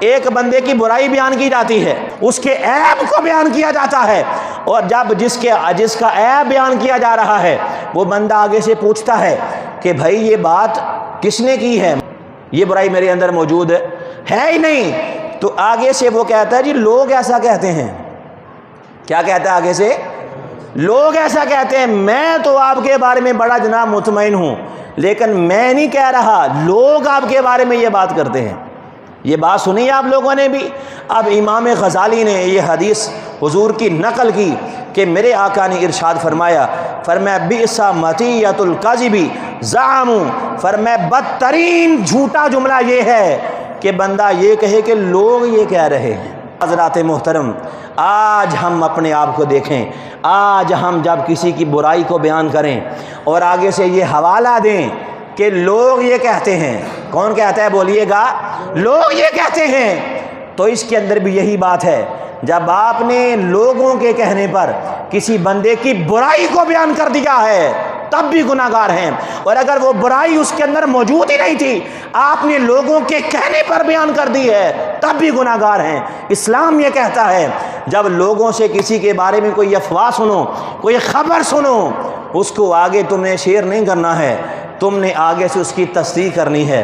ایک بندے کی برائی بیان کی جاتی ہے، اس کے عیب کو بیان کیا جاتا ہے، اور جب جس کا عیب بیان کیا جا رہا ہے وہ بندہ آگے سے پوچھتا ہے کہ بھائی یہ بات کس نے کی ہے، یہ برائی میرے اندر موجود ہے ہی نہیں، تو آگے سے وہ کہتا ہے جی لوگ ایسا کہتے ہیں۔ کیا کہتا ہے آگے سے؟ لوگ ایسا کہتے ہیں، میں تو آپ کے بارے میں بڑا جناب مطمئن ہوں، لیکن میں نہیں کہہ رہا، لوگ آپ کے بارے میں یہ بات کرتے ہیں۔ یہ بات سنی آپ لوگوں نے بھی۔ اب امام غزالی نے یہ حدیث حضور کی نقل کی کہ میرے آقا نے ارشاد فرمایا بئس مطیۃ الکذب زعموا، فرمایا بدترین جھوٹا جملہ یہ ہے کہ بندہ یہ کہے کہ لوگ یہ کہہ رہے ہیں۔ حضرات محترم، آج ہم اپنے آپ کو دیکھیں، آج ہم جب کسی کی برائی کو بیان کریں اور آگے سے یہ حوالہ دیں کہ لوگ یہ کہتے ہیں، کون کہتا ہے بولیے گا؟ لوگ یہ کہتے ہیں، تو اس کے اندر بھی یہی بات ہے، جب آپ نے لوگوں کے کہنے پر کسی بندے کی برائی کو بیان کر دیا ہے تب بھی گناہ گار ہیں، اور اگر وہ برائی اس کے اندر موجود ہی نہیں تھی، آپ نے لوگوں کے کہنے پر بیان کر دی ہے تب بھی گناہ گار ہیں۔ اسلام یہ کہتا ہے جب لوگوں سے کسی کے بارے میں کوئی افواہ سنو، کوئی خبر سنو، اس کو آگے تم نے شیئر نہیں کرنا ہے، تم نے آگے سے اس کی تصدیق کرنی ہے۔